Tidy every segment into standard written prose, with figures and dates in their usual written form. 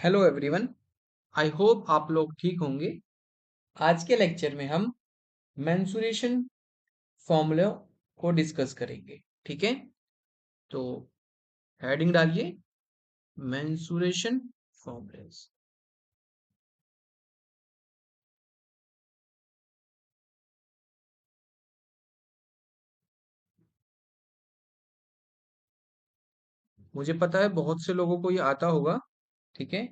Hello everyone. I hope आप लोग ठीक होंगे। आज के लेक्चर में हम मेंसुरेशन फॉर्मूला को डिस्कस करेंगे। ठीक है, तो हेडिंग डालिए मेंसुरेशन फॉर्मूलाज। मुझे पता है बहुत से लोगों को ये आता होगा, ठीक है,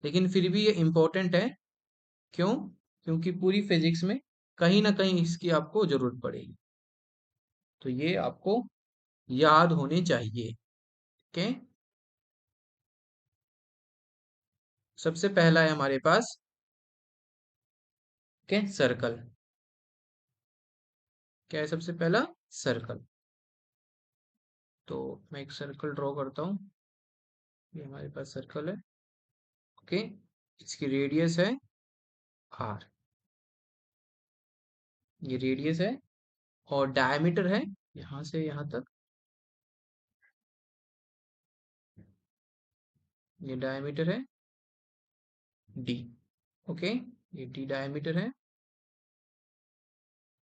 लेकिन फिर भी ये इम्पोर्टेंट है। क्यों? क्योंकि पूरी फिजिक्स में कहीं ना कहीं इसकी आपको जरूरत पड़ेगी, तो ये आपको याद होने चाहिए। ठीक है, सबसे पहला है हमारे पास क्या, सर्कल। क्या है सबसे पहला? सर्कल। तो मैं एक सर्कल ड्रॉ करता हूँ। ये हमारे पास सर्कल है। ओके, इसकी रेडियस है आर, ये रेडियस है, और डायमीटर है यहाँ से यहाँ तक, ये डायमीटर है डी। ओके, ये डी डायमीटर है,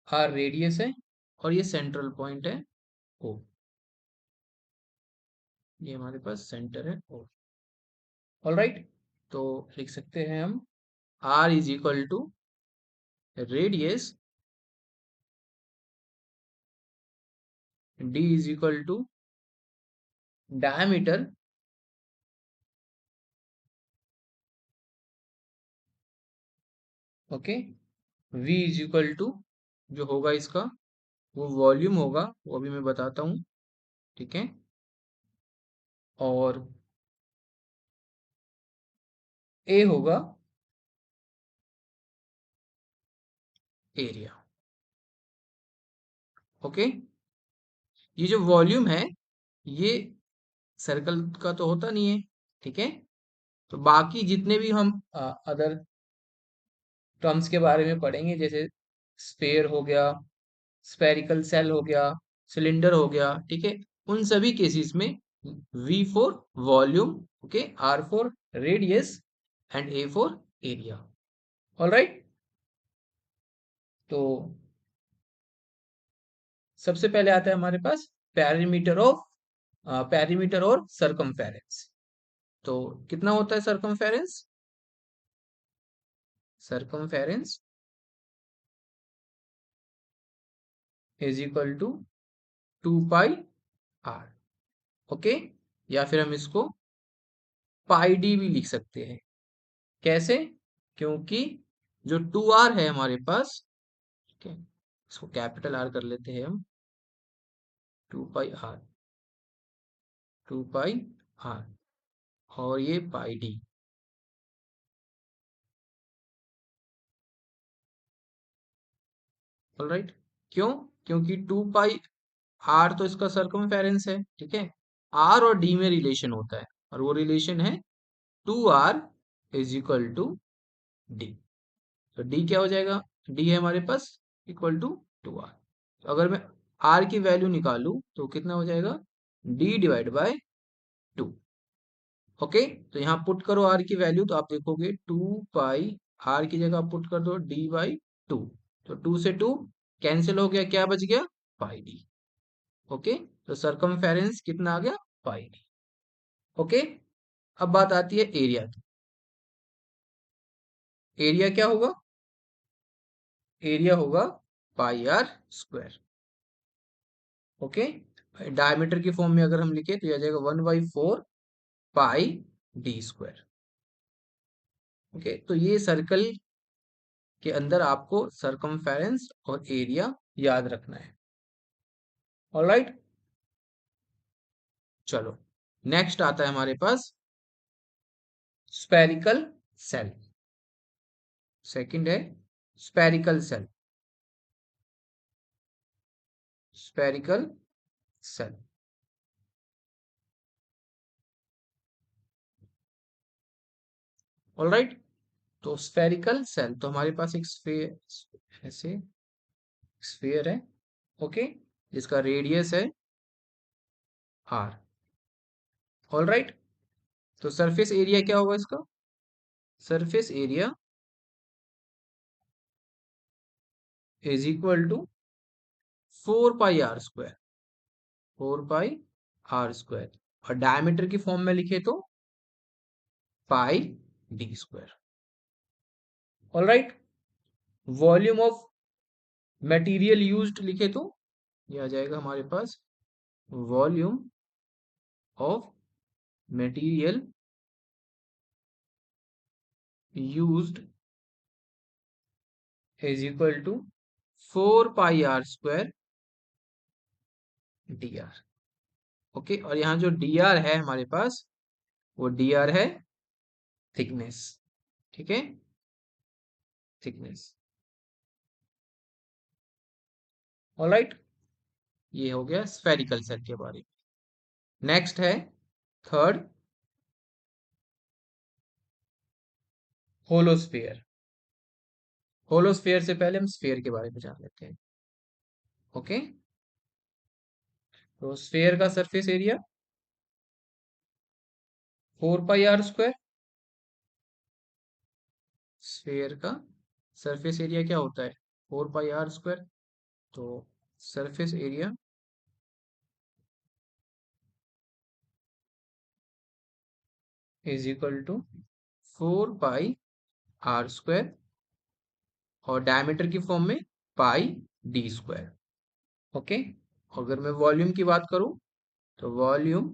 आर रेडियस है, और ये सेंट्रल पॉइंट है ओ। ये हमारे पास सेंटर है ओ। ऑलराइट, तो लिख सकते हैं हम R is equal to radius, D is equal to diameter, okay, V is equal to जो होगा इसका वो वॉल्यूम होगा, वो भी मैं बताता हूँ। ठीक है, और ए होगा एरिया। ओके, ये जो वॉल्यूम है ये सर्कल का तो होता नहीं है। ठीक है, तो बाकी जितने भी हम अदर टर्म्स के बारे में पढ़ेंगे, जैसे स्फेयर हो गया, स्फेरिकल सेल हो गया, सिलेंडर हो गया, ठीक है, उन सभी केसेस में V for volume, okay, R for radius, and A for area. Alright, तो सबसे पहले आता है हमारे पास पेरीमीटर ऑफ पेरीमीटर और सरकमफेरेंस। तो कितना होता है circumference? Circumference is equal to 2 pi R. Okay, या फिर हम इसको पाई डी भी लिख सकते हैं। कैसे? क्योंकि जो 2 आर है हमारे पास, ठीक है, इसको कैपिटल आर कर लेते हैं हम, 2 पाई आर, 2 पाई आर, और ये पाई डी। ऑलराइट, क्यों? क्योंकि 2 पाई आर तो इसका सरकमफेरेंस है, ठीक है, आर और डी में रिलेशन होता है, और वो रिलेशन है 2 R is equal to D. तो डी क्या हो जाएगा? डी है हमारे पास इक्वल टू 2 आर। तो अगर मैं आर की वैल्यू निकालूं तो कितना हो जाएगा? D divide by 2। ओके, तो यहाँ पुट करो आर की वैल्यू, तो आप देखोगे 2 पाई आर की जगह पुट कर दो d/2। तो 2 से 2 कैंसिल हो गया, क्या बच गया? पाई डी। ओके, तो सरकमफेरेंस कितना आ गया? पाई डी। ओके, अब बात आती है एरिया की। एरिया क्या होगा? एरिया होगा पाई आर स्क्वायर। ओके, डायमीटर की फॉर्म में अगर हम लिखे तो यह आ जाएगा 1/4 पाई डी स्क्वायर। ओके, तो ये सर्कल के अंदर आपको सरकमफेरेंस और एरिया याद रखना है। ऑलराइट, चलो नेक्स्ट आता है हमारे पास स्पेरिकल सेल। सेकंड है spherical shell. Spherical shell, alright, तो स्फेरिकल सेल तो हमारे पास एक स्फेयर, ऐसे स्फेयर है, ओके, जिसका रेडियस है आर। ऑलराइट, तो सरफेस एरिया क्या होगा इसका? Surface area is equal to 4 pi r square, 4 pi r square, और डायमीटर की फॉर्म में लिखे तो pi d square. All right. Volume of material used लिखे तो ये आ जाएगा हमारे पास volume of material used is equal to 4 pi r square dr। Okay, और यहाँ जो dr है हमारे पास, वो dr है थिकनेस। ठीक है, थिकनेस। ऑलराइट, ये हो गया स्फेरिकल सेल के बारे में। नेक्स्ट है थर्ड, होलोस्फेयर। होलोस्फेयर से पहले हम स्फेयर के बारे में जान लेते हैं। ओके, तो स्फेयर का surface area 4 pi r square. Sphere का सरफेस एरिया क्या होता है? 4 पाई r स्क्वायर। तो surface area is equal to 4 pi r square, और डायमीटर की फॉर्म में पाई d स्क्वायर। ओके, अगर मैं वॉल्यूम की बात करूं तो volume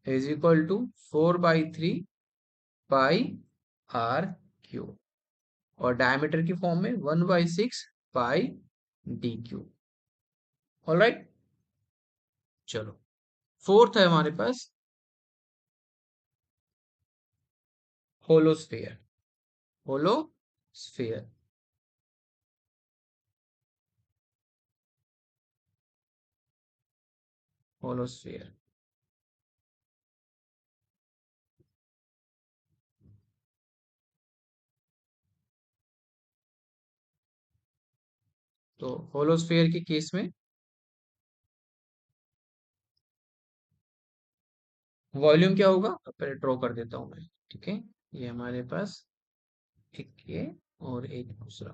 is equal to 4/3 pi r cube, और डायमीटर की फॉर्म में 1/6 पाई d क्यूब। ऑलराइट, चलो फोर्थ है हमारे पास होलोस्फेयर। Hollow sphere, hollow sphere. तो होलोस्फेयर के केस में वॉल्यूम क्या होगा, तो पहले ड्रॉ कर देता हूं मैं। ठीक है, ये हमारे पास एक ये और एक दूसरा,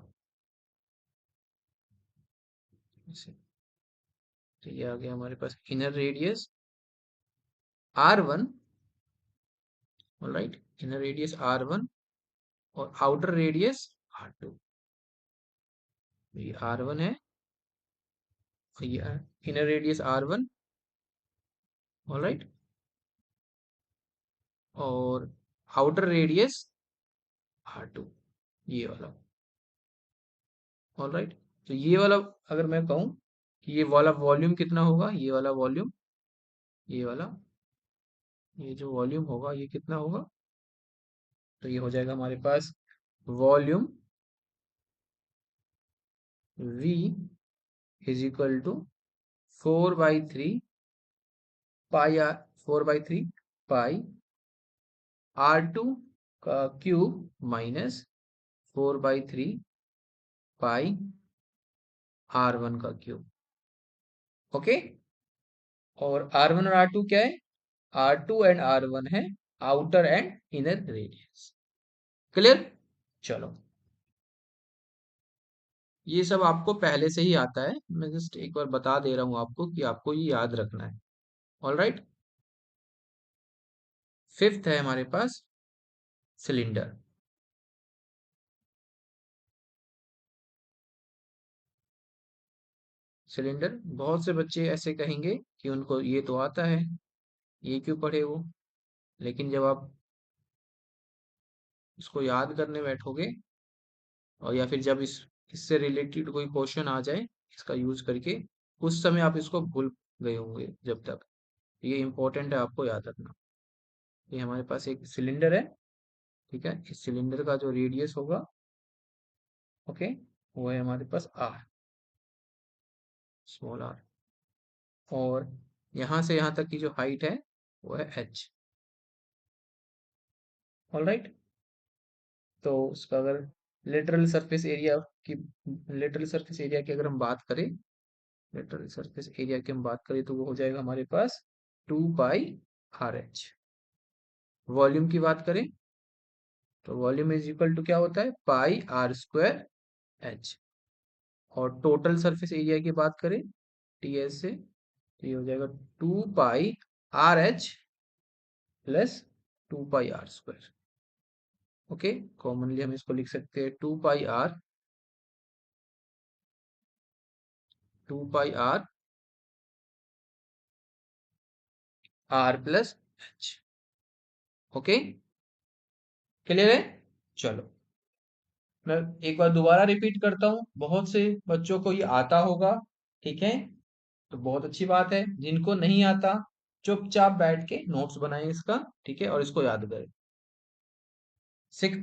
ऐसे। तो ये आ गया हमारे पास inner radius r1। Alright, inner radius r1 और आउटर रेडियस r2। ये r1 है, और ये इनर रेडियस r1। ऑलराइट, और आउटर रेडियस r2, ये वाला। ऑलराइट, तो ये वाला अगर मैं कहूं कि ये वाला वॉल्यूम कितना होगा, ये वाला वॉल्यूम, ये वाला, ये जो वॉल्यूम होगा ये कितना होगा, तो ये हो जाएगा हमारे पास volume v is equal to 4/3 pi r, 4/3 pi r2 का क्यूब माइनस 4/3 पाई r1 का क्यूब। ओके, और r1 और r2 क्या है? r2 एंड r1 है outer and inner radius. Clear? चलो, ये सब आपको पहले से ही आता है, मैं जस्ट एक बार बता दे रहा हूं आपको कि आपको ये याद रखना है। ऑल राइट, फिफ्थ है हमारे पास सिलेंडर। सिलेंडर, बहुत से बच्चे ऐसे कहेंगे कि उनको ये तो आता है, ये क्यों पढ़े वो। लेकिन जब आप इसको याद करने बैठोगे, और या फिर जब इससे रिलेटेड कोई क्वेश्चन आ जाए इसका यूज करके, उस समय आप इसको भूल गए होंगे जब तक। ये इंपॉर्टेंट है, आपको याद रखना। ये हमारे पास एक सिलेंडर है, ठीक है। इस सिलेंडर का जो रेडियस होगा, ओके, वो है हमारे पास आर, स्मॉल आर, और यहाँ से यहाँ तक की जो हाइट है वो है एच। ऑल राइट, तो उसका अगर लेटरल सरफेस एरिया की, लेटरल सरफेस एरिया की अगर हम बात करें, लेटरल सरफेस एरिया की हम बात करें तो वो हो जाएगा हमारे पास 2 पाई आर एच। वॉल्यूम की बात करें तो वॉल्यूम इज इक्वल टू क्या होता है, पाई आर स्क्वायर एच। और टोटल सरफेस एरिया की बात करें टी एस से, तो ये हो जाएगा 2 pi r h plus 2 pi r square. Okay, commonly हम इसको लिख सकते हैं 2 pi r r plus h. Okay, clear है। चलो मैं एक बार दोबारा रिपीट करता हूँ, बहुत से बच्चों को ये आता होगा, ठीक है, तो बहुत अच्छी बात है। जिनको नहीं आता चुपचाप बैठ के नोट्स बनाएं इसका, ठीक है, और इसको याद करें। सिक्स